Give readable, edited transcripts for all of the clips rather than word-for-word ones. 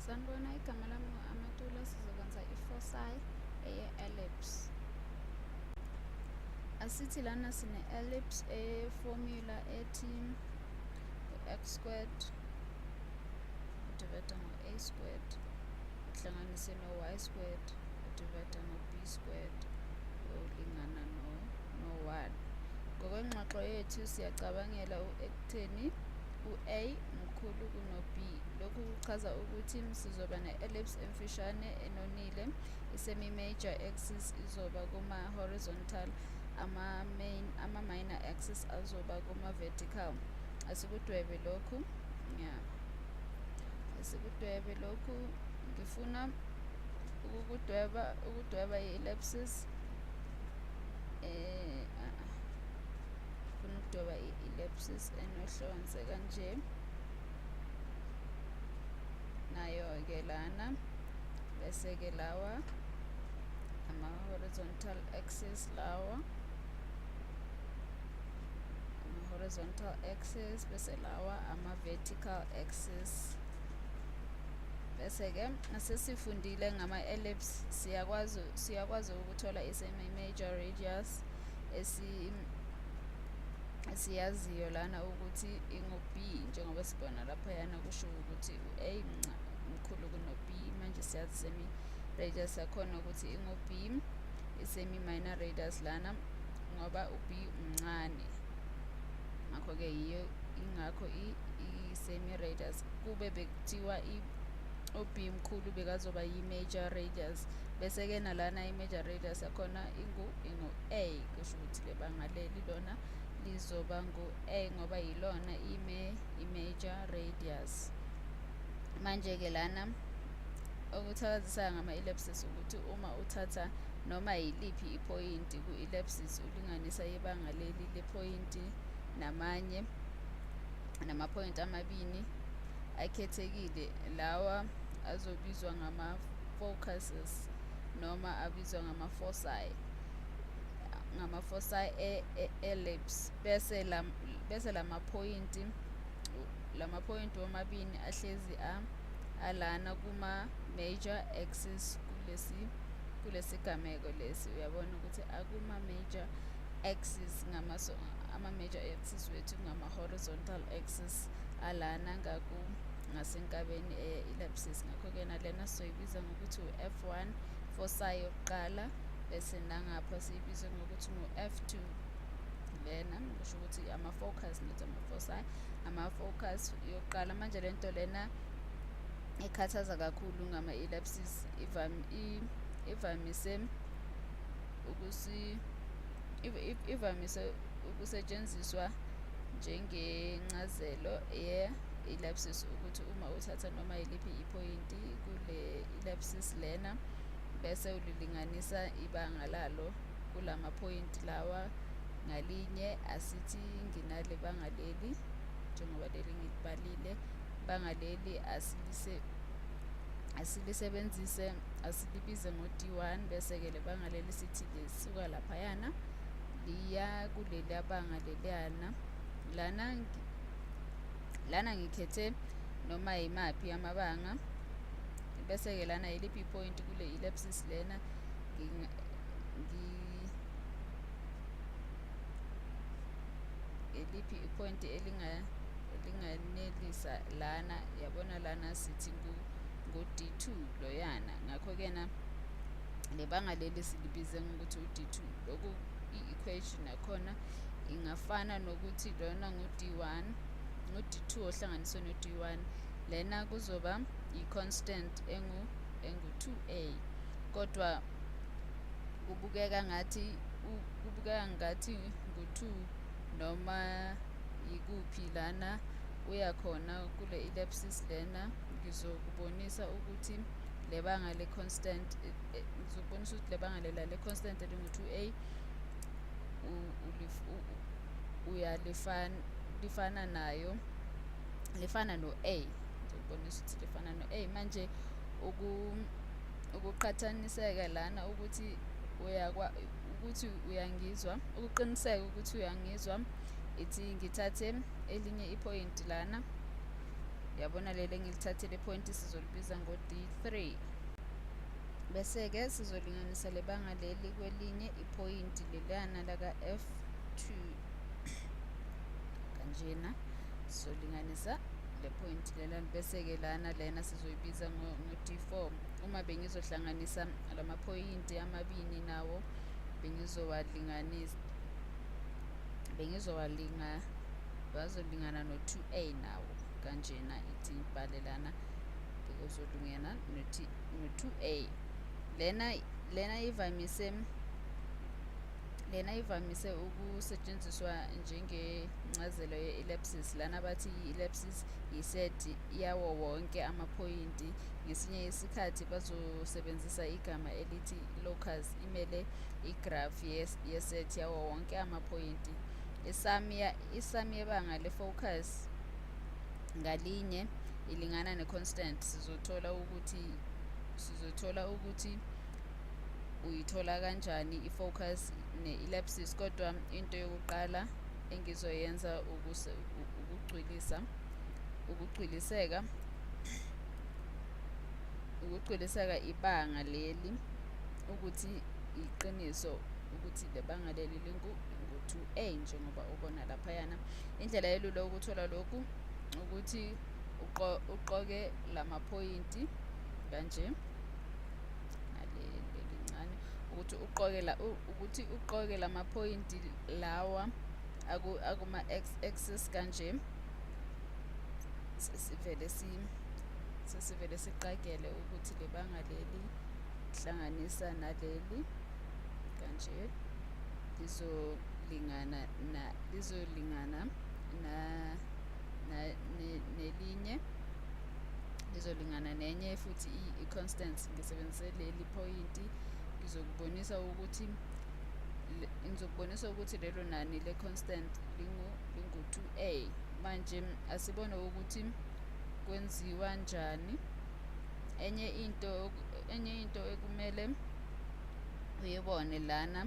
Sanibona, igama lami ngu-Amatula. Sizokwenza i-foci eye-ellipse. Asithi lana sine-ellipse formula ethi x squared udivida ngo-a squared uhlanganise no-y squared udivida ngo-b squared olingana no-1. Ngokwengxoxo yethu siyacabangela ekutheni u-a mkhulu kuno-b. Lokhu kuchaza ukuthi sizoba ne-ellipse emfishane enonile. Isemi-major axis izoba kuma-horizontal, ama-minor axis azoba kuma-vertical. Asikudwebe lokhu. Asikudwebe lokhu. Ngifuna ukudweba i-ellipses. Ngifuna ukudweba i-ellipses enohlonze kanje. Nayo-ke lana bese-ke lawa ama-horizontal axis lawa. Ama-horizontal axis bese lawa ama-vertical axis. Bese-ke nasesifundile ngama-ellipse siyakwazi ukuthola isemi-major radius esiyaziyo lana ukuthi ingu-b, njengoba sibona laphayana kusho ukuthi u-a mkhulu kuno-b. Manje siyazi semi-radius yakhona ukuthi ingu-b. Isemi-minor radius lana ngoba u-b mncane, ngakho-ke ingakho i-semi-radius. Kube bekuthiwa u-b mkhulu bekazoba yi-major radius, bese-ke nalana i-major radius yakhona ingu-a, kusho ukuthi le banga leli lona lizoba ngu-a ngoba yilona i-major radius. Manje-ke lana okuthakazisayo ngama-ellipses ukuthi uma uthatha noma yiliphi iphoyinti ku-ellipses ulinganisa ibanga leli lephoyinti namaphoyinti amabini akhethekile, lawa azobizwa ngama-focuses noma abizwa ngama-foci e-ellipse. Bese lamaphoyinti womabini ahlezi alana kuma-major axis kulesigameko lesi. Uyabona ukuthi akuma-major axis ama-major axis wethu ngama-horizontal axis alana ngasenkabeni ellipses. Ngakho-ke nalena sizoyibiza ngokuthi u-f1 foci yokuqala, bese nangapha siyibize ngokuthi ngu-f2. Lena kusho ukuthi ama-focus not ama-foci, ama-focus yokuqala. Manje lento lena ekhathaza kakhulu ngama-ellipses ivamise ukusetshenziswa njengencazelo ye-ellipsis ukuthi uma uthatha noma yiliphi iphoyinti kule-ellipsis lena bese ulilinganisa ibanga lalo kulamaphoyinti lawa ngalinye. Asithi nginale banga leli, njengoba leli ngilibalile, banga leli asilisebenzise, asilibize ngo-d1, bese-ke le banga leli sithi lisuka laphayana liya kuleliya banga leliyana. Lana ngikhethe noma yimaphi amabanga, bese-ke lana yiliphi iphoyinti kule ellipsis lena iliphi iphoyinti elinganelisa lana. Yabona lana sithi ngu-d2 loyana. Ngakho-ke na le banga leli silibize ngokuthi u-d2. Lokhu i-equation yakhona ingafana nokuthi lona ngu-d1 ngu-d2 ohlanganiswe no-d1. Lena kuzoba i-constant engu-2a, kodwa kubukeka ngathi ngu-2 noma yikuphi lana uyakhona kule ellipsis lena. Ngizokubonisa ukuthi le banga le-constant elingu-2a lifana no-a. Ngizokubonisa ukuthi lifana no-a. Manje ukuqhathaniseka lana ukuthi uyangizwa, ukuqiniseka ukuthi uyangizwa, ithi ngithathe elinye iphoyinti lana Yabona leli engilithathele point sizolibiza ngo-D3. Bese-ke sizolinganisa lebanga leli kwelinye ipointi leliyana laka F2 kanjena. Sizolinganisa le point lelana bese-ke lena sizoyibiza ngo-D4. Uma bengizohlanganisa lamaphoyinti amabini nawo bazolingana no-2a nawo kanjena ithi ibhalelana bezolingana no-2a. Lena ivamise ukusetshenziswa njengencazelo ye-ellipsis lana bathi i-ellipsis yiseti yawo wonke amaphoyinti. Ngesinye isikhathi bazosebenzisa igama elithi locus imele igrafu yeseti yawo wonke amaphoyinti. Isum yebanga le-focus ngalinye ilingana ne-constant. Sizothola ukuthi uyithola kanjani i-focus ne-ellipsis, kodwa into yokuqala engizoyenza ukucwiliseka ibanga leli ukuthi iqiniso ukuthi lebanga leli lingu-2a njengoba ubona laphayana. Indlela elula ukuthola lokhu ukuthi uqoke lamaphoyinti kanje nalelincane, ukuthi uqoke lamaphoyinti lawa akuma-x-axis kanje. Sesivele siqagele ukuthi lebanga leli hlanganisa naleli kanje lizolingana nelinye, lizolingana nenye futhi i-constant. Ngisebenzise leli phoyinti ngizokubonisa ukuthi lelo nani le-constant lingu-2a. Manje asibone ukuthi kwenziwa njani. Enye into ekumele uyibone lana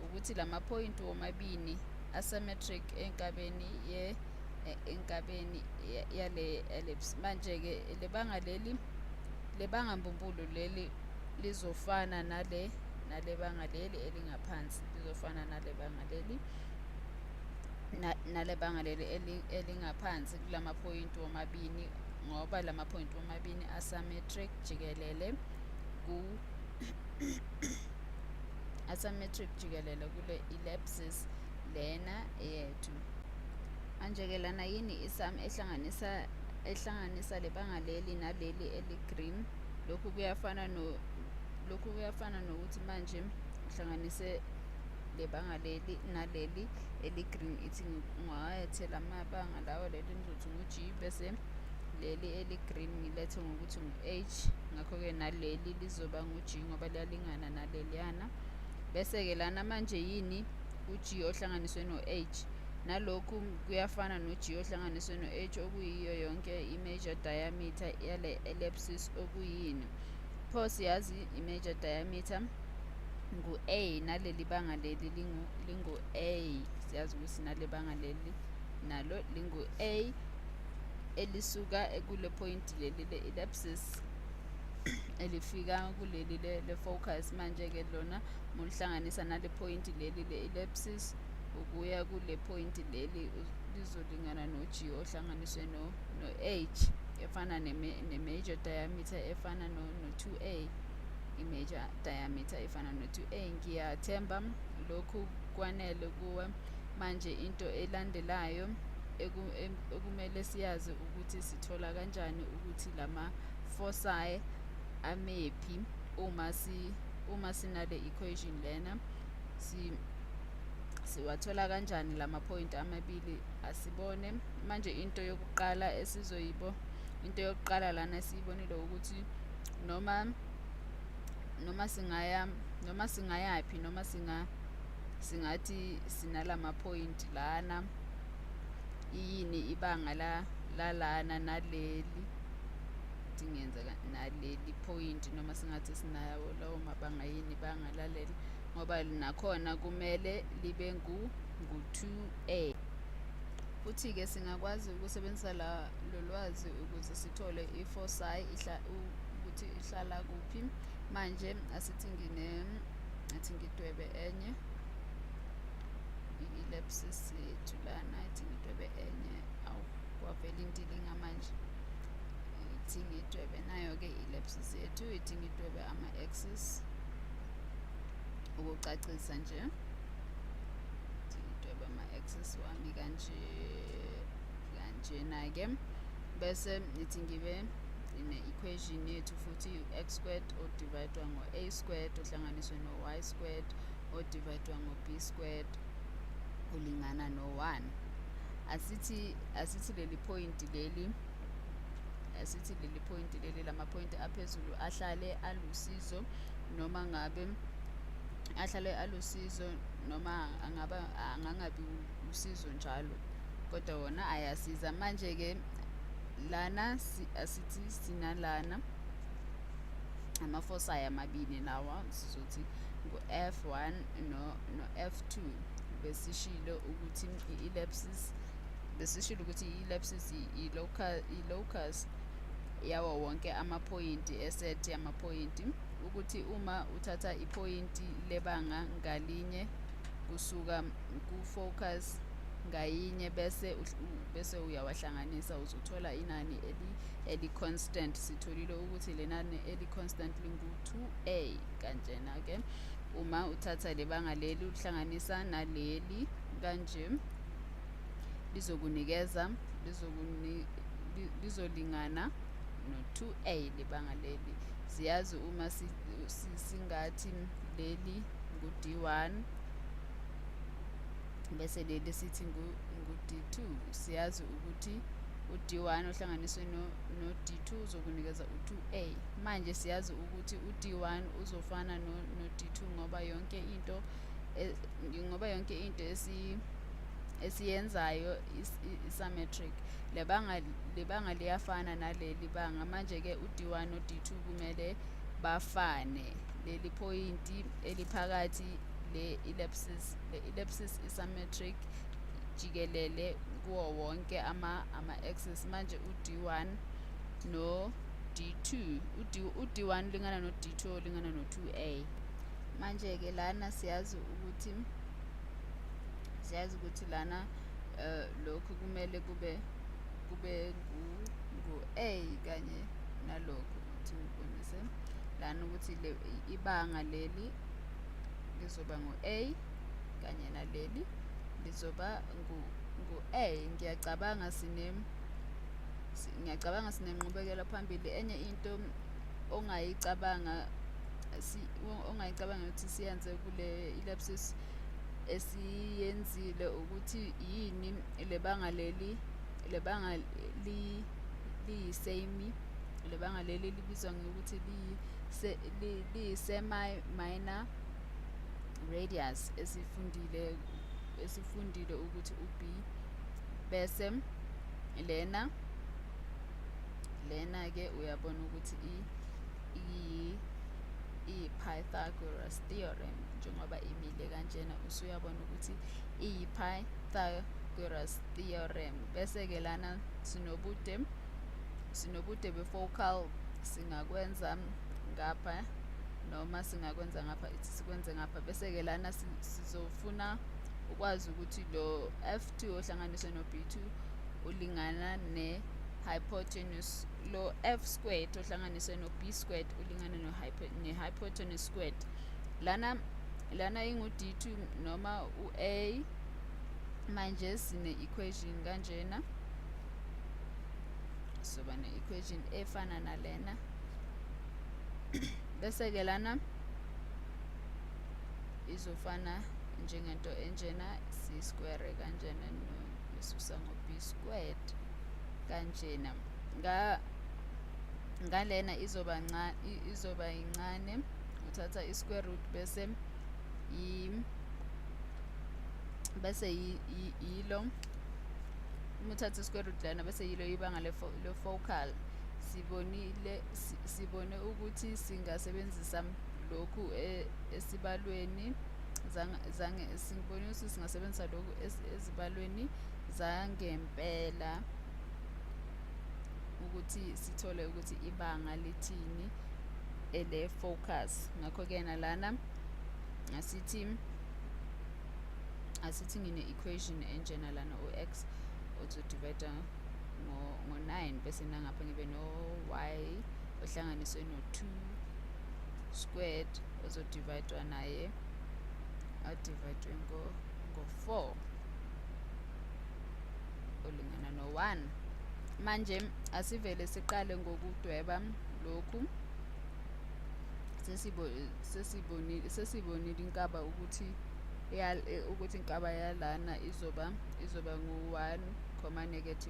ukuthi lamaphoyinti womabini asymmetric enkabeni yale ellipse. Manje-ke lebanga mbumbulu leli lizofana nalebanga leli elingaphansi, lizofana nalebanga leli elingaphansi kulamaphoyinti womabini, ngoba lamaphoyinti womabini asymmetric jikelele kule ellipsis lena yethu. Manje-ke lana yini isum ehlanganisa lebanga leli naleli eli-green. Lokhu kuyafana nokuthi manje uhlanganise lebanga leli naleli eli-green. Ithi ungawayethe lamabanga lawa, leli ngizothi ngu-G bese leli eli-green ngilethe ngokuthi ngu-H. Ngakho-ke naleli lizoba ngu-G ngoba liyalingana naleliyana. Bese-ke lana manje yini u-G ohlanganiswe no-H. Nalokhu kuyafana no-G ohlanganiswe no-H okuyiyo yonke i-major diameter yale ellipsis okuyini. Pho siyazi i-major diameter ngu-a, naleli banga leli lingu-a. Siyazi ukuthi nalebanga leli nalo lingu-a elisuka kule point leli le-ellipsis elifika kuleli le-focus. Manje-ke lona mulihlanganisa nale point leli le-ellipsis ukuya kule point leli lizolingana no-G ohlanganiswe no-H efana ne-major diameter efana no-2a. I-major diameter efana no-2a. Ngiyathemba lokhu kwanele kuwe. Manje into elandelayo ekumele siyazi ukuthi sithola kanjani ukuthi lama-foci amephi uma sinale equation lena. Siwathola kanjani lamaphoyinti amabili? Asibone manje. Into yokuqala lana esiyibonile ukuthi noma singayaphi noma singathi sinalamaphoyinti lana, iyini ibanga lalana naleli dingenza naleli phoyinti, noma singathi sinawo lawo mabanga, yini ibanga laleli, ngoba nakhona kumele libe ngu-2a. futhi-ke singakwazi ukusebenzisa lo lwazi ukuze sithole i-foci ukuthi ihlala kuphi. Manje asithi athi ngidwebe enye i-ellipsis yethu lana, ithi ngidwebe enye. Awu, kwavela intilinga manje. Ithi ngidwebe nayo-ke i-ellipsis yethu, ithi ngidwebe ama-axis ukucacisa nje. Ithi ngidwebe ama-axis wami kanjena-ke, bese ithi ngibe ine-equation yethu futhi u-x squared odividwa ngo-a squared ohlanganiswe no-y squared odividwa ngo-b squared kulingana no-1. Asithi leli point leli lama-point aphezulu ahlale alusizo noma ngabe ahlale alusizo noma angangabi usizo njalo, kodwa wona ayasiza. Manje-ke lana asithi sinalana ama-foci amabili lawa, sizothi ngu-f1 no-f2. Besishilo ukuthi i-ellipsis i-locus yawo wonke amaphoyinti esethi yamaphoyinti, ukuthi uma uthatha iphoyinti lebanga ngalinye kusuka ku-focus ngayinye bese uyawahlanganisa uzothola inani eli-constant. Sitholile ukuthi lenani eli-constant lingu-2a. Kanjena-ke uma uthatha lebanga leli uhlanganisa naleli kanje, lizolingana no-2a lebanga leli. Siyazi uma singathi leli ngu-d1 bese leli sithi ngu-d2. Siyazi ukuthi u-d1 ohlanganiswe no-d2 uzokunikeza u-2a. Manje siyazi ukuthi u-d1 uzofana no-d2 ngoba yonke into esiyenzayo is-symmetric. Lebanga liyafana naleli banga. Manje-ke u-d1 no-d2 kumele bafane. Leli phoyinti eliphakathi le-ellipsis is-symmetric jikelele kuwo wonke ama-axis. Manje u-d1 no-d2 u-d1 lingana no-d2 lingana no-2a. Manje-ke lana siyazi ukuthi lana lokhu kumele kube ngu-a kanye nalokhu. Ukuthi ngibonise lana ukuthi ibanga leli lizoba ngu-a kanye naleli lizoba ngu-a. Ngiyacabanga sinenqubekela phambili. Enye into ongayicabanga ukuthi siyenze kule ellipsis esiyenzile ukuthi yini lebanga liyisemi. Lebanga leli libizwa ngokuthi liyi-semi-minor radius. Esifundile ukuthi u-b, bese lena-ke uyabona ukuthi iyi-Pythagoras theorem. Njengoba imile kanjena usuyabona ukuthi iyi-Pythagoras theorem. Bese-ke lana sinobude be-focal, singakwenza ngapha noma singakwenza ngapha. Ithi sikwenze ngapha. Bese-ke lana sizofuna ukwazi ukuthi lo f2 ohlanganiswe no-b2 ulingana ne-hypotenuse. Lo f squared ohlanganiswe no-b squared ulingana ne-hypotenuse squared. Lana ingu-d2 noma u-a. Manje sine-equation kanjena, soba ne-equation efana nalena. Bese-ke lana izofana njengento enjena, c-square kanjena nosusa ngo-b squared kanjena. Ngalena izoba incane, uthatha i-square root bese yilo. Uma uthatha i-square root lana bese yilo ibanga le-focal. Sibone ukuthi singasebenzisa lokhu ezibalweni zange singibone ukuthi singasebenzisa lokhu ezibalweni sichaza ngempela ukuthi sithole ukuthi ibanga lithini ele focus. Ngakho-ke nalana asithi ngine equation enjena lana u-x uzodivide ngo-9 bese nangapha ngibe no-y ohlanganiswe no-2 squared ozodividwa naye adivide ngo-4 olingana no-1. Manje asivele siqale ngokudweba lokhu. Sesibonile inkaba ukuthi inkaba yalana izoba ngu-1, -2.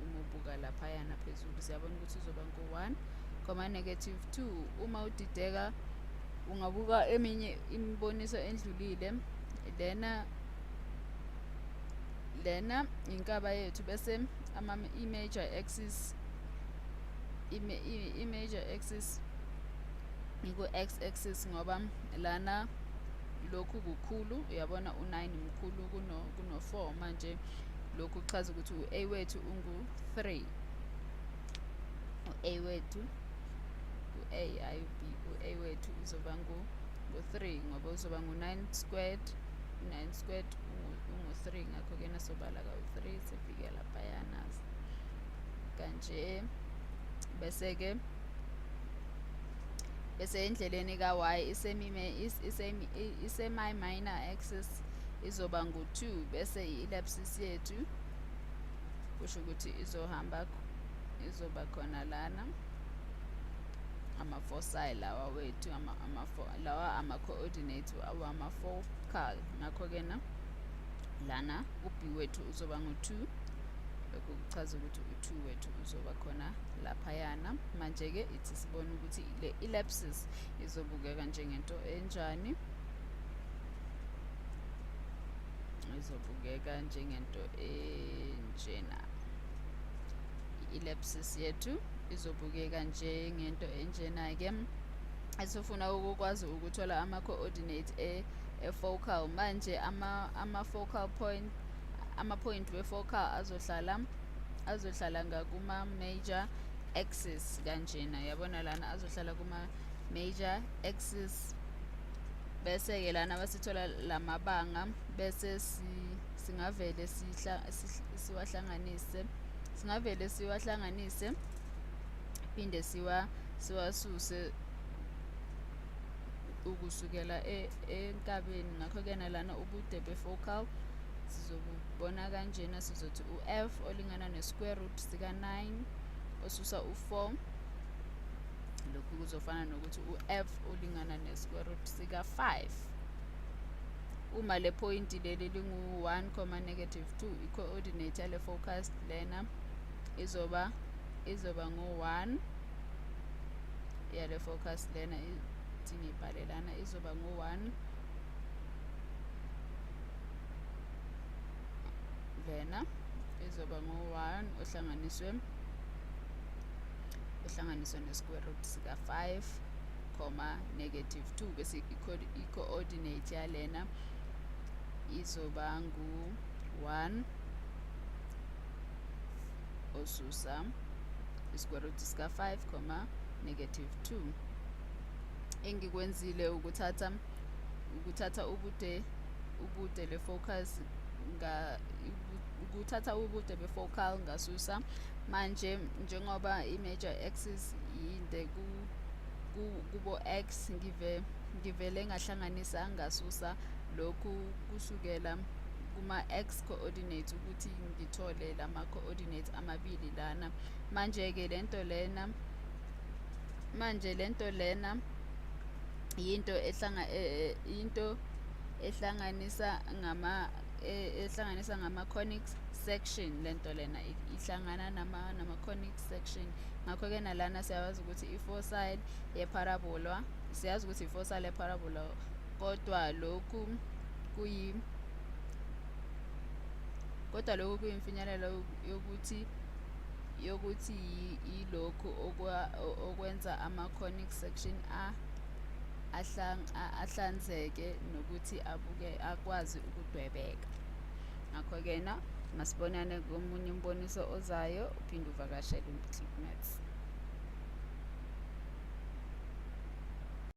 Uma ubuka laphayana phezulu siyabona ukuthi izoba ngu-1, -2. Uma udideka ungabuka eminye imiboniso endlulile, lena inkaba yethu bese i-major axis iku-x-axis ngoba lana lokhu kukhulu, uyabona u9 mkhulu kuno4. Manje lokhu kuchaza ukuthi u-a wethu ungu-3, u-a wethu uzoba ngu-3 ngoba uzoba ngu-9 squared ungu-3. Ngakho-ke nasobala ka-3 sifike laphayana kanje. Bese-ke endleleni ka-y isemi-minor axis izoba ngu-2 bese i-ellipsis yethu kusho ukuthi izoba khona lana ama-foci lawa wethu lawa ama-coordinate awama-focal. Ngakho-ke lana u-b wethu uzoba ngu-2. Lokhu kuchaza ukuthi u2 wethu uzoba khona laphayana. Manje-ke ithi sibone ukuthi le ellipsis izobukeka njengento enjani. Izobukeka njengento enjena. I-ellipsis yethu izobukeka njengento enjena-ke. Esifuna ukukwazi ukuthola ama-coordinate e-focal. Manje ama-focal point, ama-point we-focal azohlala ngakuma-major axis kanjena. Yabona lana azohlala kuma-major axis. Bese-ke lana basithola lamabanga bese singavele siwahlanganise phinde siwasuse ukusukela enkabeni. Ngakho-ke nalana ubude be-focal sizobubona kanjena. Sizothi u-f olingana ne-square root sika-9 osusa u4. Lokhu kuzofana nokuthi u-f olingana ne-square root sika-5. Uma le point leli lingu-1, -2, i-coordinate yale focus lena izoba ngu-1. Yale focus lena ngibhale lana izoba ngu-1. Lena izoba ngu-1 ohlanganiswe ne-square root sika-5, -2 bese i-coordinate yalena izoba ngu-1 osusa i-square root sika-5, -2. Engikwenzile ukuthatha ubude le focus ukuthatha ubude be-focal ngasusa. Manje njengoba i-major axis yinde kubo-x, ngivele ngahlanganisa ngasusa lokhu kusukela kuma-x coordinates ukuthi ngithole lama-coordinates amabili lana. Manje-ke lento lena yinto ehlanganisa ngama-conic section. Lento lena ihlangana nama-conic section. Ngakho-ke nalana siyazi ukuthi i-foci ye-parabola, kodwa lokhu kuyimfinyelelo yokuthi yilokhu okwenza ama-conic section ahlanzeke nokuthi akwazi ukudwebeka. Ngakho-ke Masibonane komunye umboniso ozayo, uphinde uvakashele uClick Maths.